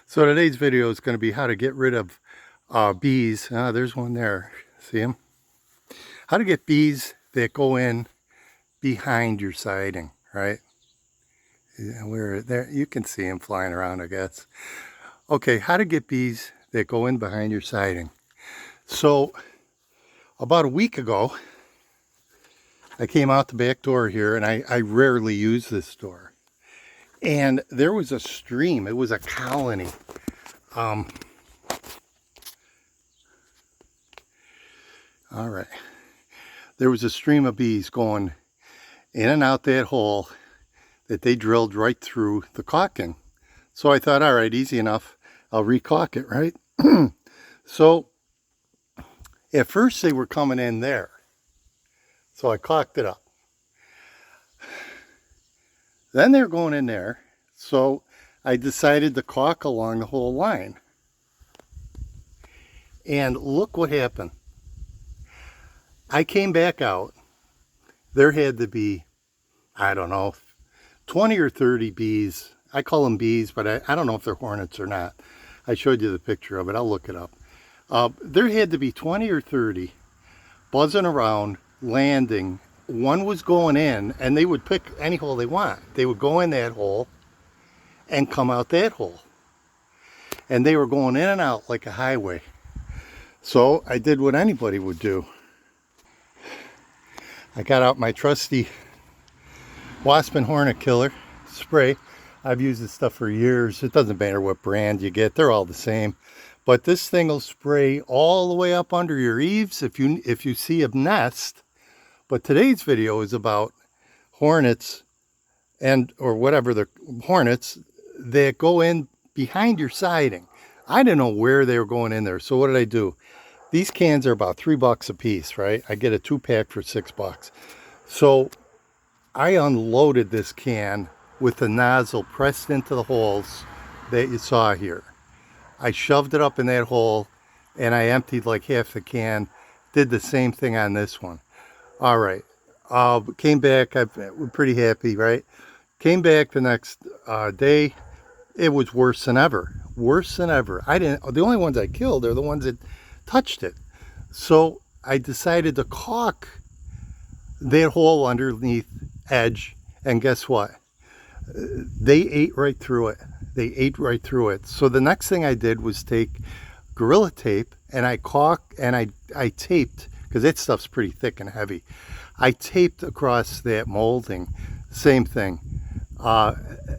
So today's video is going to be how to get rid of bees. There's one there. See them? How to get bees that go in behind your siding, right? Yeah, where there you can see them flying around, I guess. Okay, how to get bees that go in behind your siding. So about a week ago, I came out the back door here, and I rarely use this door. And there was a stream. It was a colony. All right. There was a stream of bees going in and out that hole that they drilled right through the caulking. So I thought, all right, easy enough. I'll re-caulk it, right? So at first they were coming in there. So I caulked it up. Then they're going in there. So I decided to caulk along the whole line. And look what happened. I came back out. There had to be, I don't know, 20 or 30 bees. I call them bees, but I don't know if they're hornets or not. I showed you the picture of it. I'll look it up. There had to be 20 or 30 buzzing around, landing. One was going in, and they would pick any hole they want. They would go in that hole and come out that hole. And they were going in and out like a highway. So I did what anybody would do. I got out my trusty Wasp and Hornet killer spray. I've used this stuff for years. It doesn't matter what brand you get. They're all the same. But this thing will spray all the way up under your eaves if you see a nest. But today's video is about hornets or whatever, the hornets that go in behind your siding. I didn't know where they were going in there. So what did I do? These cans are about $3 a piece, right? I get a 2-pack for $6. So I unloaded this can with the nozzle pressed into the holes that you saw here. I shoved it up in that hole and I emptied like half the can. Did the same thing on this one. All right. Came back. We're pretty happy, right? Came back the next day. It was worse than ever. Worse than ever. The only ones I killed are the ones that touched it. So I decided to caulk that hole underneath edge, and guess what? They ate right through it. They ate right through it. So the next thing I did was take Gorilla Tape, and I caulked and I taped, because that stuff's pretty thick and heavy. I taped across that molding. Same thing.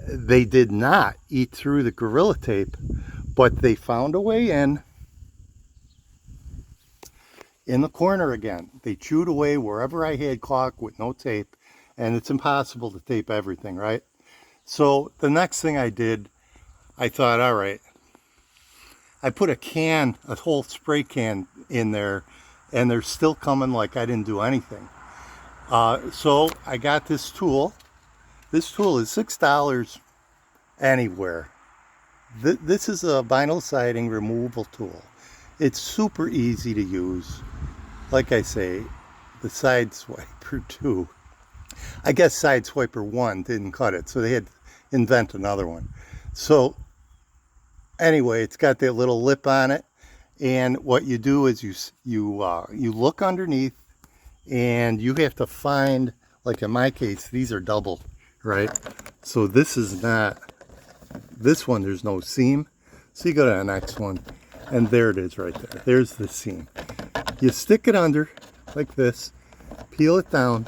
They did not eat through the Gorilla Tape, but they found a way in the corner again. They chewed away wherever I had caulk with no tape, and it's impossible to tape everything, right? So the next thing I did, I thought, all right, I put a whole spray can in there, and they're still coming like I didn't do anything. So I got this tool. This tool is $6 anywhere. This is a vinyl siding removal tool. It's super easy to use. Like I say, the side swiper 2. I guess side swiper 1 didn't cut it, so they had to invent another one. So anyway, it's got that little lip on it, and what you do is you look underneath, and you have to find, like in my case, these are double, right? So this is not, this one there's no seam. So you go to the next one, and there it is right there. There's the seam. You stick it under like this, peel it down,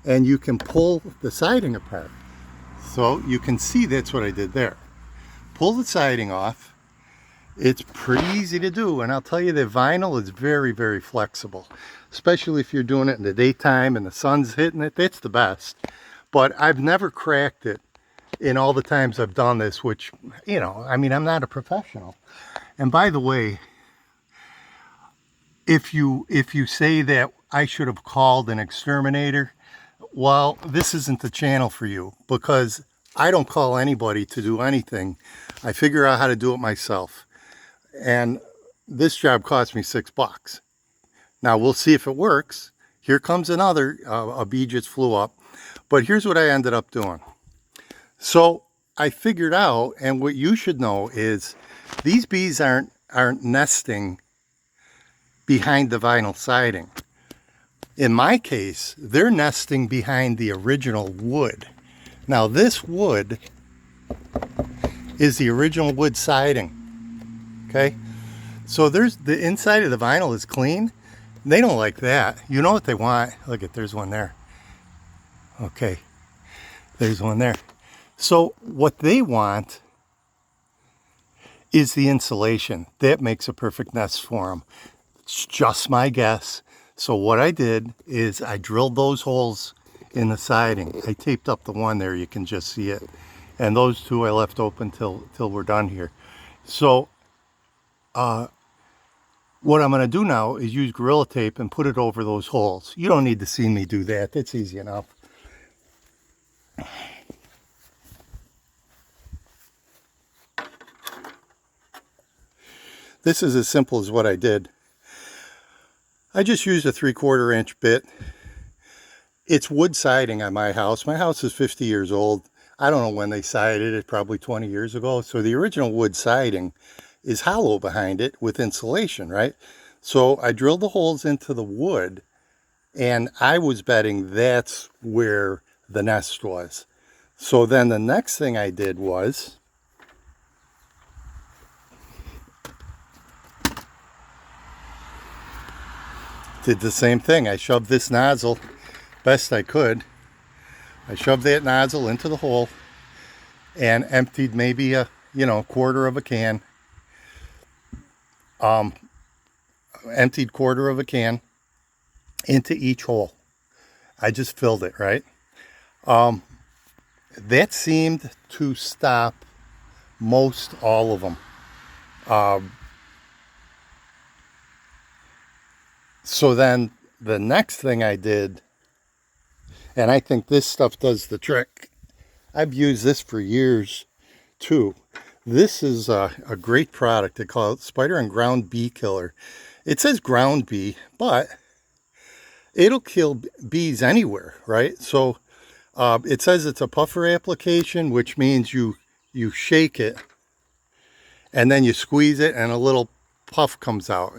and you can pull the siding apart. So you can see that's what I did there. Pull the siding off. It's pretty easy to do, and I'll tell you that vinyl is very, very flexible, especially if you're doing it in the daytime and the sun's hitting it. That's the best. But I've never cracked it in all the times I've done this, which, you know, I mean, I'm not a professional. And by the way, if you say that I should have called an exterminator, well, this isn't the channel for you, because I don't call anybody to do anything. I figure out how to do it myself. And this job cost me $6. Now we'll see if it works. Here comes another, a bee just flew up. But here's what I ended up doing. So I figured out, and what you should know is these bees aren't nesting behind the vinyl siding. In my case, they're nesting behind the original wood. Now this wood is the original wood siding, okay? So there's the inside of the vinyl is clean. They don't like that. You know what they want? Look at, there's one there. Okay, there's one there. So what they want is the insulation. That makes a perfect nest for them. It's just my guess. So what I did is I drilled those holes in the siding. I taped up the one there, you can just see it. And those two I left open till we're done here. So what I'm gonna do now is use Gorilla Tape and put it over those holes. You don't need to see me do that, that's easy enough. This is as simple as what I did. I just used a 3/4 inch bit. It's wood siding on my house. My house is 50 years old. I don't know when they sided it, probably 20 years ago. So the original wood siding is hollow behind it with insulation, right? So I drilled the holes into the wood, and I was betting that's where the nest was. So then the next thing I did was did the same thing. I shoved this nozzle best I could. I shoved that nozzle into the hole and emptied maybe a, quarter of a can. Emptied quarter of a can into each hole. I just filled it, right? That seemed to stop most all of them. So then the next thing I did, and I think this stuff does the trick. I've used this for years too. This is a great product. They call it Spider and Ground Bee Killer. It says ground bee, but it'll kill bees anywhere, right? So it says it's a puffer application, which means you shake it and then you squeeze it and a little puff comes out,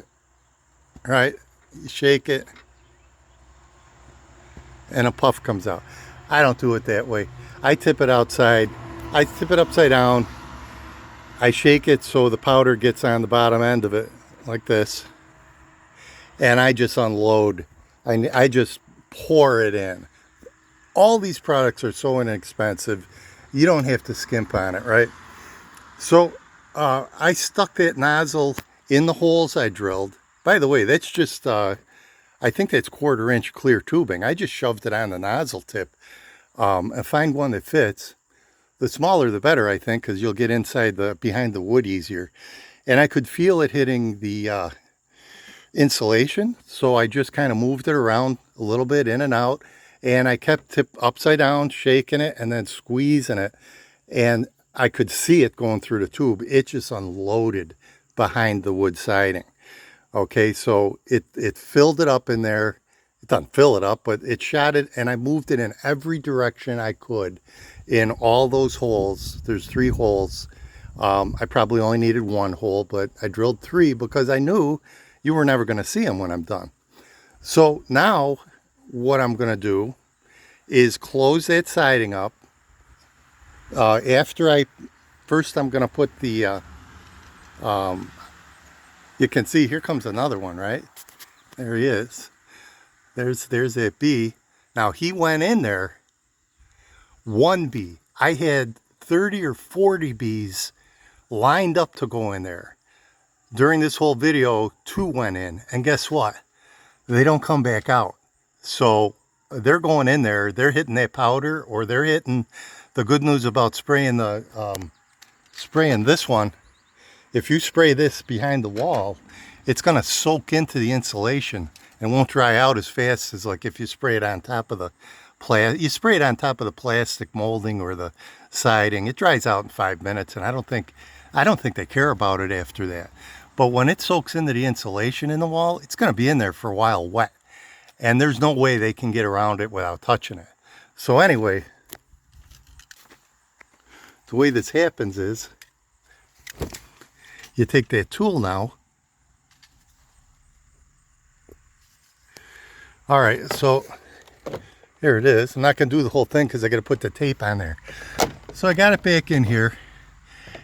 right? You shake it and a puff comes out. I don't do it that way. I tip it outside. I tip it upside down. I shake it so the powder gets on the bottom end of it like this. And I just unload. I just pour it in. All these products are so inexpensive. You don't have to skimp on it, right? So I stuck that nozzle in the holes I drilled. By the way, that's just, I think that's 1/4 inch clear tubing. I just shoved it on the nozzle tip and find one that fits. The smaller the better, I think, because you'll get inside behind the wood easier. And I could feel it hitting the insulation, so I just kind of moved it around a little bit in and out, and I kept tip upside down, shaking it, and then squeezing it, and I could see it going through the tube. It just unloaded behind the wood siding. Okay, so it filled it up in there. It doesn't fill it up, but it shot it, and I moved it in every direction I could in all those holes. There's 3 holes. I probably only needed 1 hole, but I drilled 3 because I knew you were never going to see them when I'm done. So now what I'm going to do is close that siding up. First I'm going to put the, you can see here comes another one, right? There he is. There's that bee. Now he went in there, 1 bee. I had 30 or 40 bees lined up to go in there. During this whole video, 2 went in, and guess what? They don't come back out. So they're going in there, they're hitting that powder, or they're hitting the good news about spraying this one. If you spray this behind the wall, it's going to soak into the insulation and won't dry out as fast as like if you spray it on top of the plastic molding or the siding. It dries out in 5 minutes, and I don't think they care about it after that. But when it soaks into the insulation in the wall, it's going to be in there for a while wet, and there's no way they can get around it without touching it. So anyway, the way this happens is you take that tool now. All right, so here it is. I'm not going to do the whole thing because I got to put the tape on there. So I got it back in here,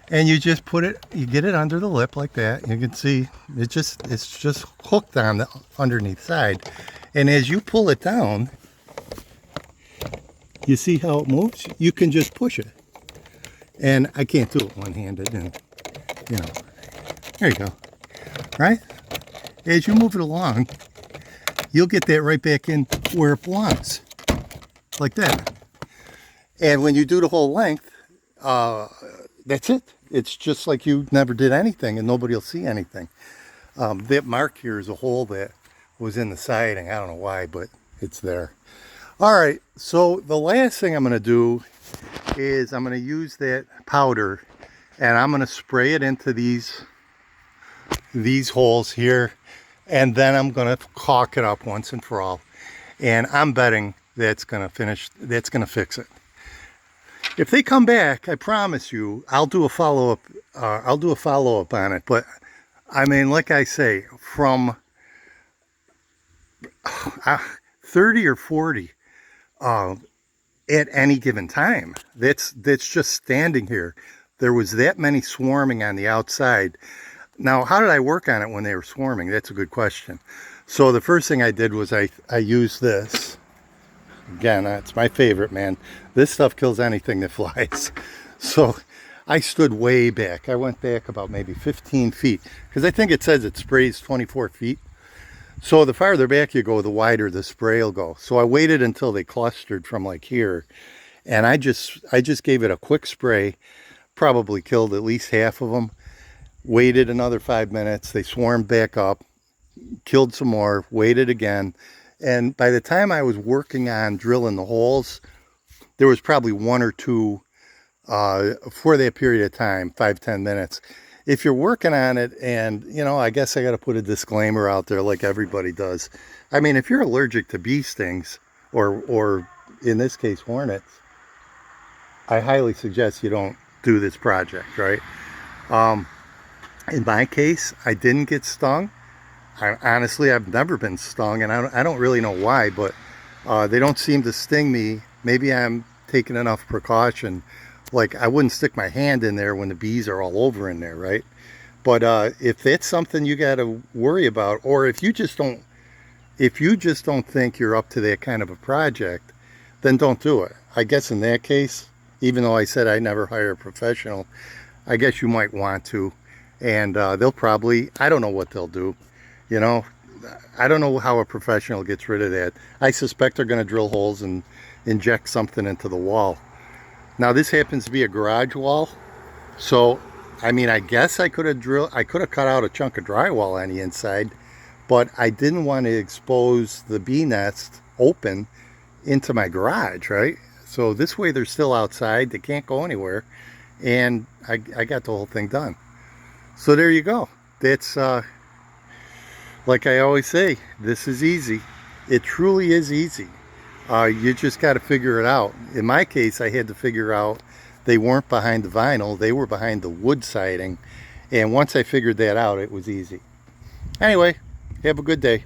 and you just put it, you get it under the lip like that. You can see it's just hooked on the underneath side. And as you pull it down, you see how it moves? You can just push it. And I can't do it one-handed, and you know, there you go. Right? As you move it along, you'll get that right back in where it belongs. Like that. And when you do the whole length, that's it. It's just like you never did anything, and nobody will see anything. That mark here is a hole that was in the siding. I don't know why, but it's there. All right, so the last thing I'm going to do is I'm going to use that powder, and I'm going to spray it into these holes here, and then I'm going to caulk it up once and for all. And I'm betting that's going to fix it. If they come back, I promise you, I'll do a follow-up. I'll do a follow-up on it. But I mean, like I say, from 30 or 40 at any given time, that's just standing here. There was that many swarming on the outside. Now, how did I work on it when they were swarming? That's a good question. So the first thing I did was I used this. Again, that's my favorite, man. This stuff kills anything that flies. So I stood way back. I went back about maybe 15 feet because I think it says it sprays 24 feet. So the farther back you go, the wider the spray will go. So I waited until they clustered from like here, and I just gave it a quick spray. Probably killed at least half of them. Waited another 5 minutes. They swarmed back up. Killed some more. Waited again. And by the time I was working on drilling the holes, there was probably one or two for that period of time, 5-10 minutes. If you're working on it, and, you know, I guess I got to put a disclaimer out there like everybody does. I mean, if you're allergic to bee stings, or in this case, hornets, I highly suggest you don't do this project, right? In my case, I didn't get stung. Honestly, I've never been stung, and I don't really know why, but they don't seem to sting me. Maybe I'm taking enough precaution. Like, I wouldn't stick my hand in there when the bees are all over in there, right? But if that's something you got to worry about, or if you just don't think you're up to that kind of a project, then don't do it. I guess in that case, even though I said I never hire a professional, I guess you might want to, and they'll probably, I don't know what they'll do. You know, I don't know how a professional gets rid of that. I suspect they're going to drill holes and inject something into the wall. Now, this happens to be a garage wall. So, I mean, I guess I could have cut out a chunk of drywall on the inside, but I didn't want to expose the bee nest open into my garage, right? So this way they're still outside. They can't go anywhere. And I got the whole thing done. So there you go. That's... like I always say, this is easy. It truly is easy. You just got to figure it out. In my case, I had to figure out they weren't behind the vinyl. They were behind the wood siding. And once I figured that out, it was easy. Anyway, have a good day.